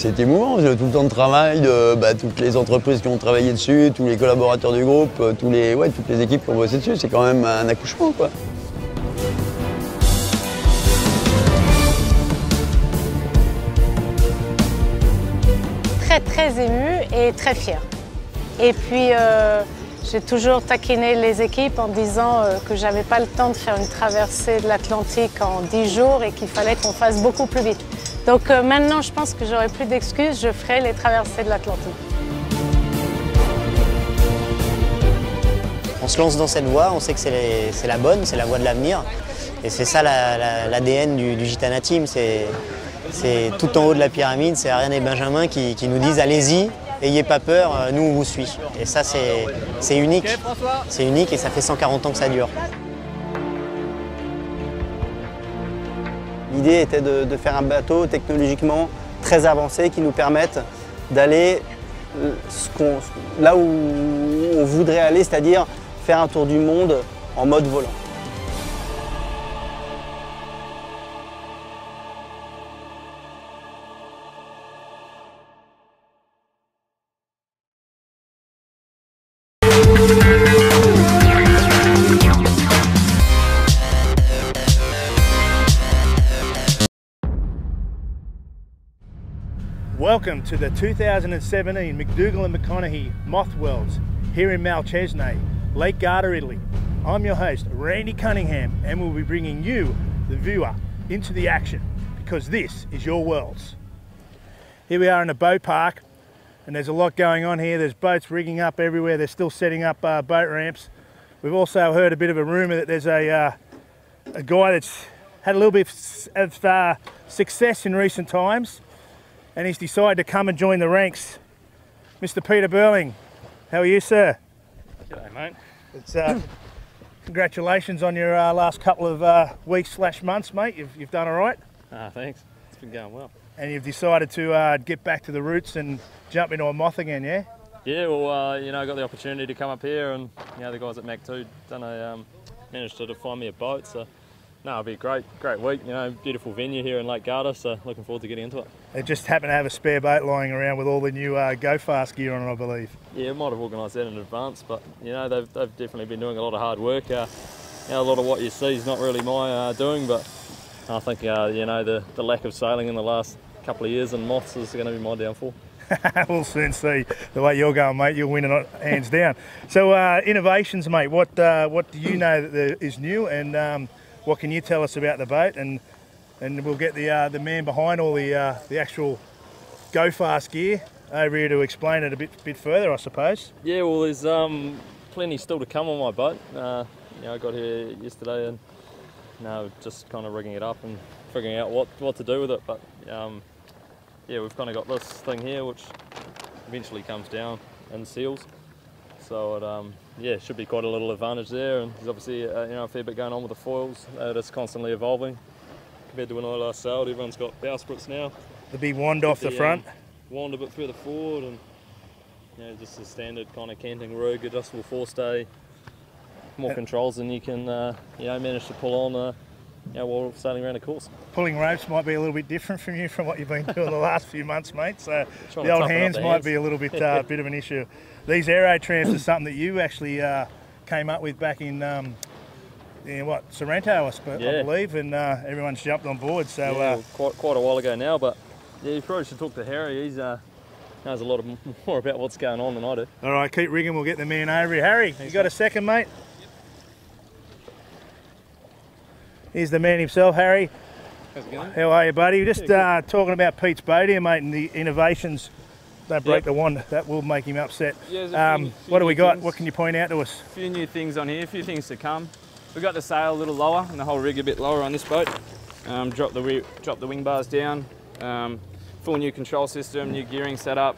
c'était émouvant, tout le temps de travail, toutes les entreprises qui ont travaillé dessus, tous les collaborateurs du groupe, toutes les équipes qui ont bossé dessus, c'est quand même un accouchement, quoi. Très émue et très fière. Et puis j'ai toujours taquiné les équipes en disant que j'avais pas le temps de faire une traversée de l'Atlantique en 10 jours et qu'il fallait qu'on fasse beaucoup plus vite. Donc maintenant je pense que j'aurai plus d'excuses, je ferai les traversées de l'Atlantique. On se lance dans cette voie, on sait que c'est la bonne, c'est la voie de l'avenir. Et c'est ça l'ADN du Gitana Team. C'est tout en haut de la pyramide, c'est Ariane et Benjamin qui nous disent allez-y, ayez pas peur, nous on vous suit. Et ça c'est unique, c'est unique et ça fait 140 ans que ça dure. L'idée était de faire un bateau technologiquement très avancé qui nous permette d'aller là où on voudrait aller, c'est-à-dire faire un tour du monde en mode volant. Welcome to the 2017 McDougall McConaghy Moth Worlds here in Malcesine, Lake Garda, Italy. I'm your host, Randy Cunningham, and we'll be bringing you, the viewer, into the action because this is your worlds. Here we are in a boat park and there's a lot going on here. There's boats rigging up everywhere. They're still setting up boat ramps. We've also heard a bit of a rumour that there's a guy that's had a little bit of success in recent times, and he's decided to come and join the ranks. Mr. Peter Burling, how are you, sir? G'day, mate. It's, congratulations on your last couple of weeks/months, mate. You've done all right. Thanks. It's been going well. And you've decided to get back to the roots and jump into a moth again, yeah? Yeah, well, you know, I got the opportunity to come up here, and you know, the guys at Mac2 managed to find me a boat. So, no, it'll be a great week. You know, beautiful venue here in Lake Garda. So, looking forward to getting into it. They just happen to have a spare boat lying around with all the new Go Fast gear on it, I believe. Yeah, might have organised that in advance, but you know, they've definitely been doing a lot of hard work. You know, a lot of what you see is not really my doing, but I think you know, the lack of sailing in the last couple of years and moths is going to be my downfall. We'll soon see. The way you're going, mate, you'll win it hands down. So innovations, mate, what do you know that is new, and what can you tell us about the boat? And we'll get the man behind all the actual Go Fast gear over here to explain it a bit further, I suppose. Yeah, well, there's plenty still to come on my boat. You know, I got here yesterday and just kind of rigging it up and figuring out what to do with it. But yeah, we've kind of got this thing here which eventually comes down and seals. So it, yeah, should be quite a little advantage there. And there's obviously you know, a fair bit going on with the foils. That's constantly evolving compared to when I last sailed. Everyone's got bowsprits now. The big wand off the front. Wand a bit further forward, and you know, just a standard kind of canting rig, adjustable forestay, more controls than you can you know, manage to pull on you know, while sailing around a course. Pulling ropes might be a little bit different from you from what you've been doing the last few months, mate. So the old hands might be a little bit bit of an issue. These aero tramps are something that you actually came up with back in what, Sorrento, I believe, and everyone's jumped on board. So yeah, quite a while ago now, but yeah, you probably should talk to Harry. He's knows a lot more about what's going on than I do. All right, keep rigging. We'll get the man over here. Harry, you got a second, mate? Here's the man himself, Harry. How's it going? How are you, buddy? Just talking about Pete's boat here, mate, and the innovations. Don't break the wand, that will make him upset. Yeah, what do we got? What can you point out to us? A few new things on here, a few things to come. We've got the sail a little lower and the whole rig a bit lower on this boat. Drop the wing bars down. Full new control system, new gearing setup.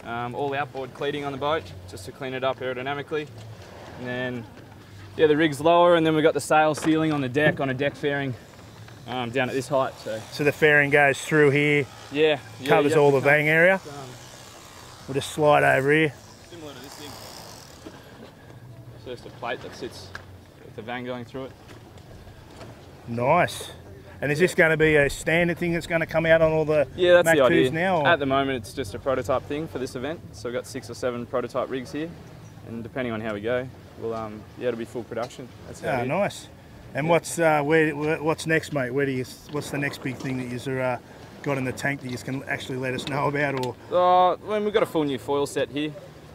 All outboard cleating on the boat, just to clean it up aerodynamically. And then, yeah, the rig's lower, and then we've got the sail ceiling on the deck, on a deck fairing down at this height. So the fairing goes through here, yeah, covers all the bang area. We'll just slide over here. Similar to this thing. So just a plate that sits with the vang going through it. Nice. And is this going to be a standard thing that's going to come out on all the Yeah, that's Mach the idea. 2s now? Or? At the moment, it's just a prototype thing for this event. So we've got 6 or 7 prototype rigs here, and depending on how we go, we'll yeah, it'll be full production. That's the idea. Nice. And what's next, mate? What's the next big thing that you've got in the tank that you can actually let us know about? Or Well, we've got a full new foil set here,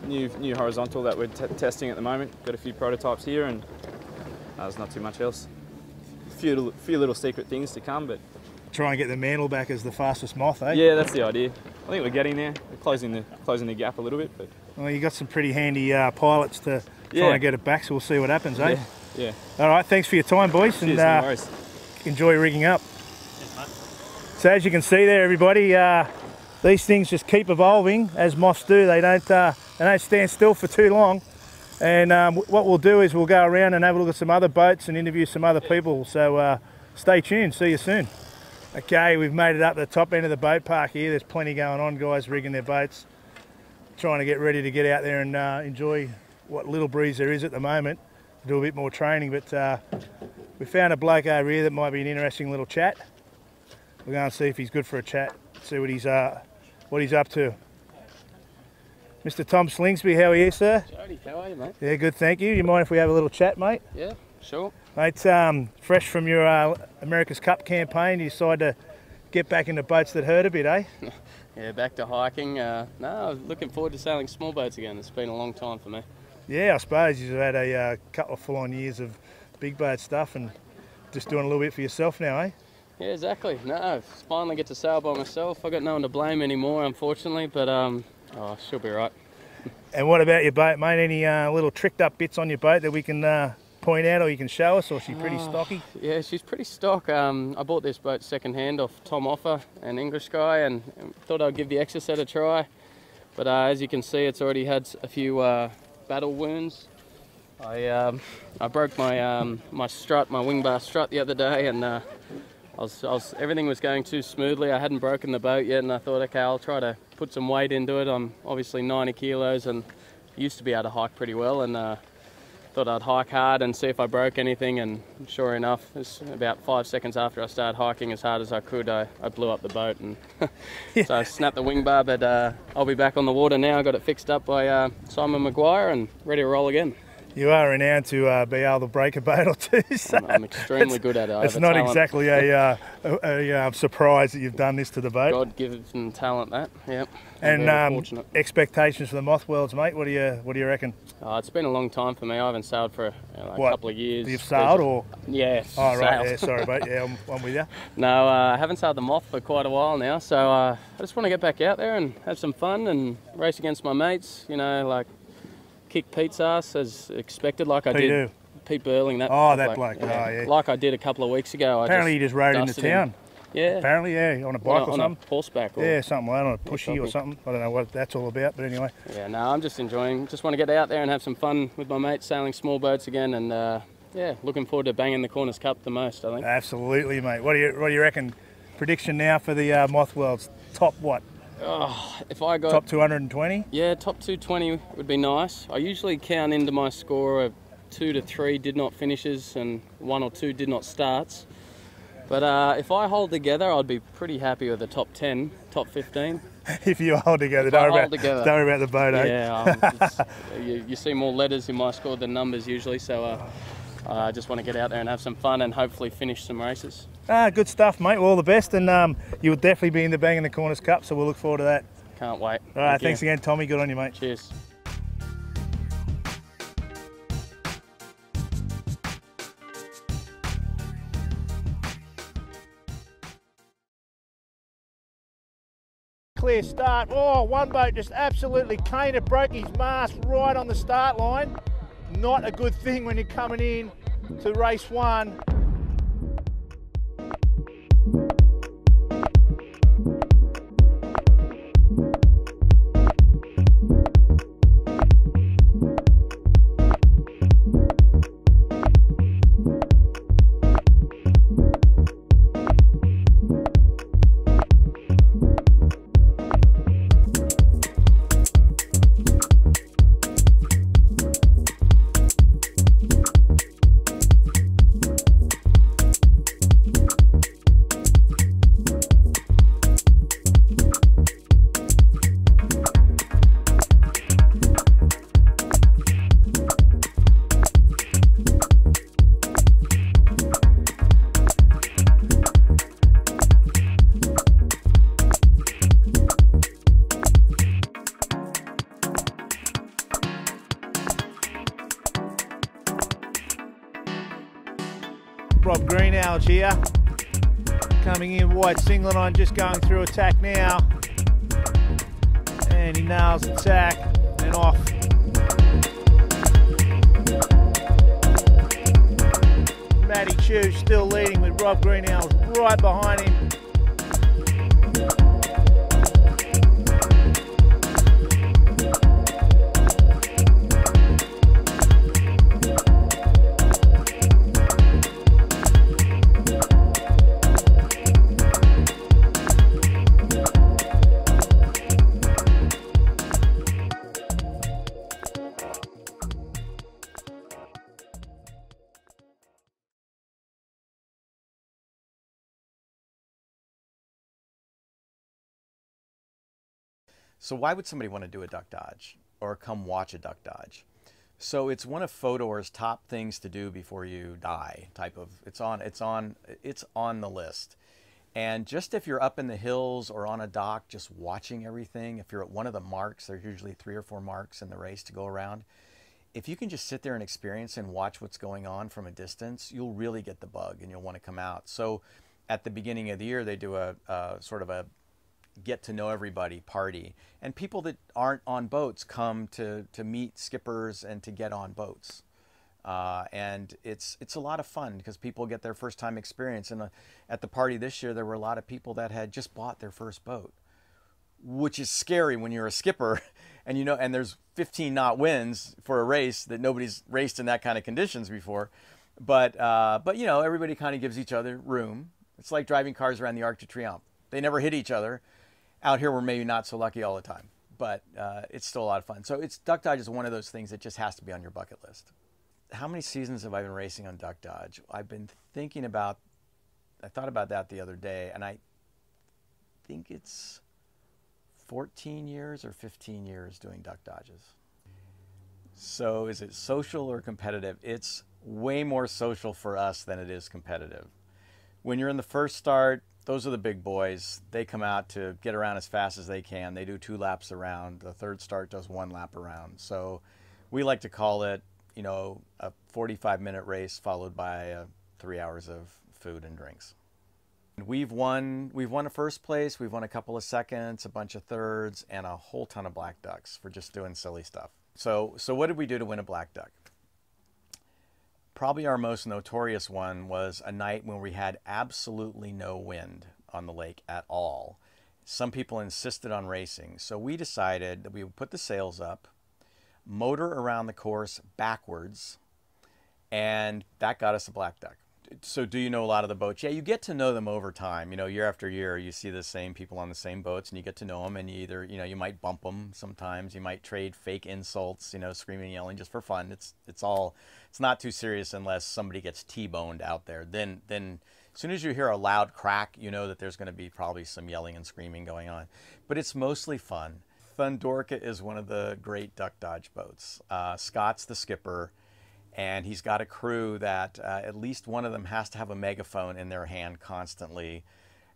new horizontal that we're testing at the moment. Got a few prototypes here, and there's not too much else. Few little secret things to come, but try and get the mantle back as the fastest moth, eh? Yeah, that's the idea. I think we're getting there. We're closing the gap a little bit, but well, you got some pretty handy pilots to try and get it back, so we'll see what happens, eh? Yeah. All right, thanks for your time, boys. Cheers, and no worries. Enjoy rigging up. So as you can see there, everybody, these things just keep evolving as moths do. They don't stand still for too long. And what we'll do is we'll go around and have a look at some other boats and interview some other people. So stay tuned. See you soon. Okay, we've made it up to the top end of the boat park here. There's plenty going on, guys rigging their boats, trying to get ready to get out there and enjoy what little breeze there is at the moment. Do a bit more training, but we found a bloke over here that might be an interesting little chat. We're going to see if he's good for a chat, see what he's up to. Mr. Tom Slingsby, how are you, sir? Jody, how are you, mate? Yeah, good, thank you. You mind if we have a little chat, mate? Yeah, sure. Mate, fresh from your America's Cup campaign, you decided to get back into boats that hurt a bit, eh? Yeah, back to hiking. No, I was looking forward to sailing small boats again. It's been a long time for me. Yeah, I suppose you've had a couple of full-on years of big boat stuff and just doing a little bit for yourself now, eh? Yeah, exactly. No, I finally get to sail by myself. I got no one to blame anymore, unfortunately, but she'll be right. And what about your boat, mate? Any little tricked up bits on your boat that we can point out or you can show us, or is she pretty stocky? Yeah, she's pretty stock. I bought this boat second hand off Tom Offer, an English guy, and thought I'd give the ExSS a try. But as you can see, it's already had a few battle wounds. I broke my my strut, my wing bar strut the other day, and everything was going too smoothly. I hadn't broken the boat yet, and I thought, okay, I'll try to put some weight into it. I'm obviously 90 kilos and used to be able to hike pretty well, and thought I'd hike hard and see if I broke anything, and sure enough, it's about 5 seconds after I started hiking as hard as I could, I blew up the boat, and so I snapped the wing bar, but I'll be back on the water now. I got it fixed up by Simon Maguire and ready to roll again. You are renowned to be able to break a boat or two. So I'm extremely good at it. It's not exactly a surprise that you've done this to the boat. God-given talent, that. Yep. And expectations for the Moth Worlds, mate. What do you reckon? It's been a long time for me. I haven't sailed for a couple of years. You've sailed or? Yeah. Oh right. Yeah. Sorry, mate. Yeah, I'm with you. No, I haven't sailed the Moth for quite a while now. So I just want to get back out there and have some fun and race against my mates. You know, like. Kick Pete's ass as expected, like I did. Pete Burling, that. Oh, that bloke. Yeah. Oh, yeah. Like I did a couple of weeks ago. Apparently, you just rode into town. Yeah. Apparently, yeah, on a bike or something. On a horseback. Or something like that, on a pushy or something. I don't know what that's all about, but anyway. Yeah, no, I'm just enjoying. Just want to get out there and have some fun with my mates, sailing small boats again, and yeah, looking forward to banging the Corners Cup the most, I think. Absolutely, mate. What do you reckon? Prediction now for the Moth Worlds. Top what? If I got top 220? Yeah, top 220 would be nice. I usually count into my score of 2 to 3 did not finishes and 1 or 2 did not starts. But if I hold together, I'd be pretty happy with the top 10, top 15. If you hold together, don't worry about the boat, eh? Yeah, you see more letters in my score than numbers usually, so I just want to get out there and have some fun and hopefully finish some races. Good stuff, mate. Well, all the best, and you'll definitely be in the Banging the Corners Cup, so we'll look forward to that. Can't wait. All right, thanks again, Tommy. Good on you, mate. Cheers. Clear start. Oh, one boat just absolutely caned it, broke his mast right on the start line. Not a good thing when you're coming in to race one. Rob Greenhalgh here. Coming in white singlet on, just going through attack now. And he nails attack and off. Matty Chew still leading with Rob Greenhalgh right behind him. So why would somebody want to do a duck dodge or come watch a duck dodge? So it's one of Fodor's top things to do before you die type of, it's on the list. And just if you're up in the hills or on a dock just watching everything, if you're at one of the marks, there's usually 3 or 4 marks in the race to go around. If you can just sit there and experience and watch what's going on from a distance, you'll really get the bug and you'll want to come out. So at the beginning of the year, they do a sort of a get to know everybody party, and people that aren't on boats come to meet skippers and to get on boats, and it's a lot of fun because people get their first time experience. And at the party this year there were a lot of people that had just bought their first boat, which is scary when you're a skipper and you know, and there's 15 knot winds for a race that nobody's raced in that kind of conditions before, but you know, everybody kind of gives each other room. It's like driving cars around the Arc de Triomphe. They never hit each other. Out here, we're maybe not so lucky all the time, but it's still a lot of fun. So duck dodge is one of those things that just has to be on your bucket list. How many seasons have I been racing on duck dodge? I've been thinking about, I thought about that the other day, and I think it's 14 years or 15 years doing duck dodges. So is it social or competitive? It's way more social for us than it is competitive. When you're in the first start, those are the big boys. They come out to get around as fast as they can. They do 2 laps around. The third start does 1 lap around. So we like to call it, you know, a 45-minute race followed by 3 hours of food and drinks. We've won a first place. We've won a couple of seconds, a bunch of thirds, and a whole ton of black ducks for just doing silly stuff. So what did we do to win a black duck? Probably our most notorious one was a night when we had absolutely no wind on the lake at all. Some people insisted on racing, so we decided that we would put the sails up, motor around the course backwards, and that got us a black duck. So do you know a lot of the boats? Yeah, you get to know them over time. You know, year after year, you see the same people on the same boats, and you get to know them, and you either, you know, you might bump them sometimes. You might trade fake insults, you know, screaming and yelling just for fun. It's not too serious unless somebody gets T-boned out there. Then as soon as you hear a loud crack, you know that there's going to be probably some yelling and screaming going on. But it's mostly fun. Thundorka is one of the great duck dodge boats. Scott's the skipper. And he's got a crew that at least one of them has to have a megaphone in their hand constantly.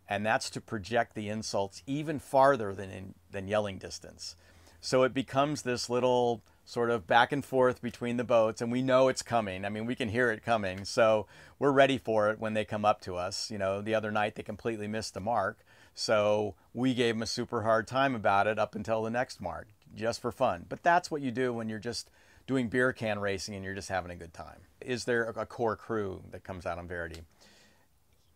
And that's to project the insults even farther than yelling distance. So it becomes this little sort of back and forth between the boats, and we know it's coming. I mean, we can hear it coming. So we're ready for it when they come up to us. You know, the other night they completely missed the mark. So we gave them a super hard time about it up until the next mark, just for fun. But that's what you do when you're just doing beer can racing and you're just having a good time. Is there a core crew that comes out on Verdi?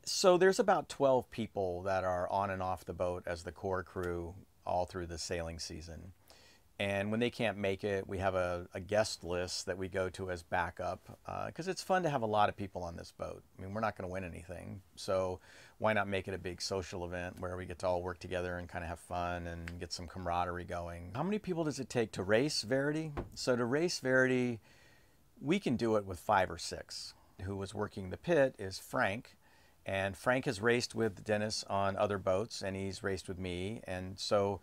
So there's about 12 people that are on and off the boat as the core crew all through the sailing season. And when they can't make it, we have a guest list that we go to as backup, because it's fun to have a lot of people on this boat. I mean, we're not going to win anything, so why not make it a big social event where we get to all work together and kind of have fun and get some camaraderie going. How many people does it take to race Verdi? So to race Verdi, we can do it with 5 or 6. Who was working the pit is Frank, and Frank has raced with Dennis on other boats, and he's raced with me, and so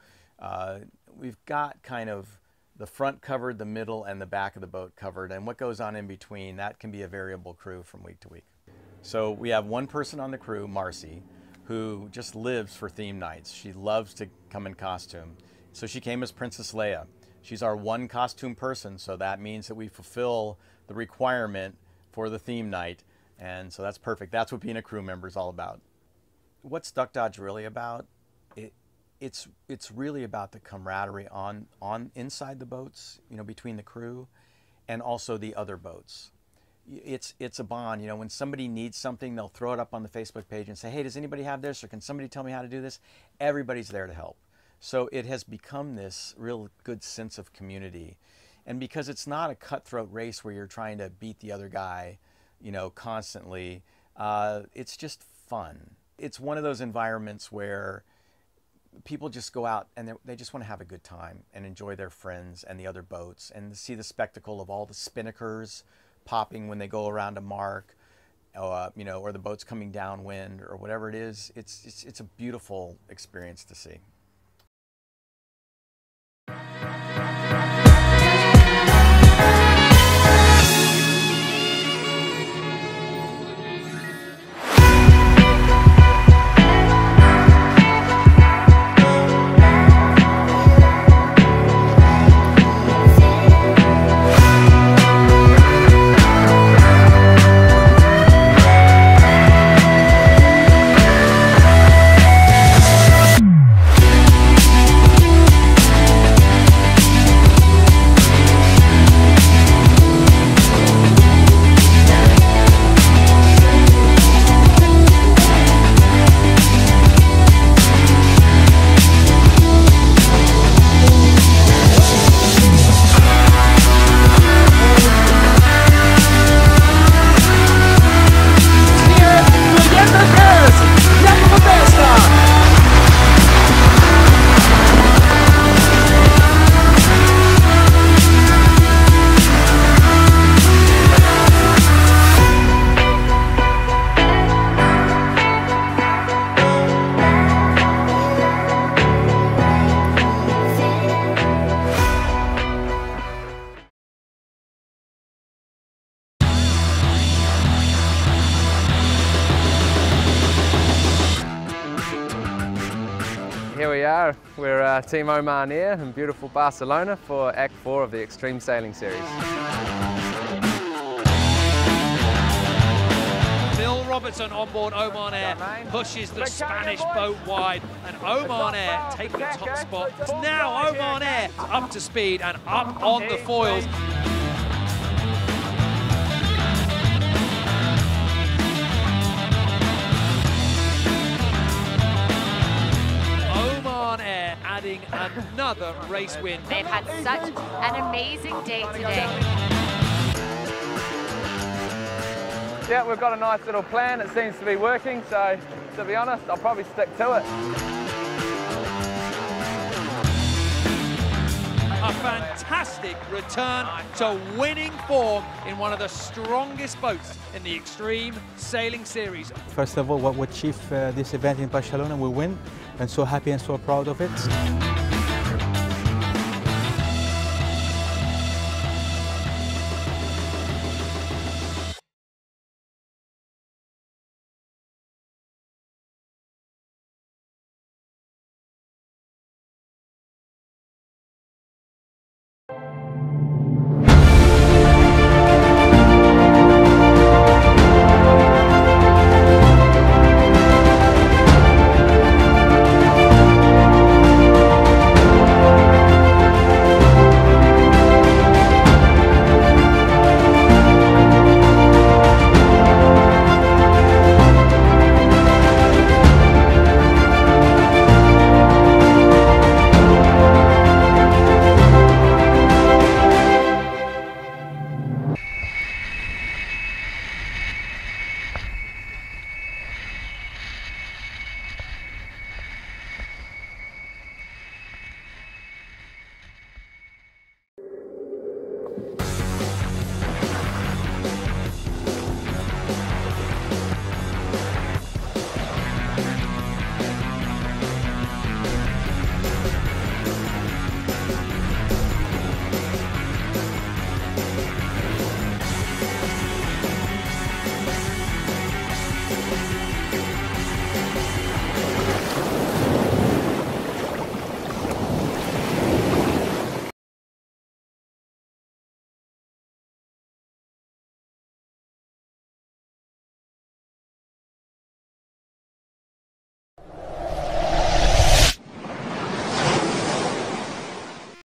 we've got kind of the front covered, the middle, and the back of the boat covered, and what goes on in between, that can be a variable crew from week to week. So we have one person on the crew, Marcy, who just lives for theme nights. She loves to come in costume. So she came as Princess Leia. She's our one costume person, so that means that we fulfill the requirement for the theme night And so that's perfect. That's what being a crew member is all about. What's Duck Dodge really about? It's really about the camaraderie on inside the boats, you know, between the crew and also the other boats. It's a bond. You know, when somebody needs something, they'll throw it up on the Facebook page and say, hey, does anybody have this, or can somebody tell me how to do this? Everybody's there to help. So it has become this real good sense of community. And because it's not a cutthroat race where you're trying to beat the other guy, you know, constantly, it's just fun. It's one of those environments where people just go out and they just want to have a good time and enjoy their friends and the other boats and see the spectacle of all the spinnakers popping when they go around a mark, you know, or the boats coming downwind or whatever it is. It's a beautiful experience to see. Here we are, we're Team Oman Air in beautiful Barcelona for Act 4 of the Extreme Sailing Series. Phil Robertson on board Oman Air pushes the Spanish boat wide, and Oman Air taking the top spot. Now Oman Air up to speed and up on the foils. Adding another race win. They've had such an amazing day today. Yeah, we've got a nice little plan. It seems to be working, so to be honest, I'll probably stick to it. A fantastic return to winning form in one of the strongest boats in the Extreme Sailing Series. First of all, what we achieved this event in Barcelona, we win, and so happy and so proud of it.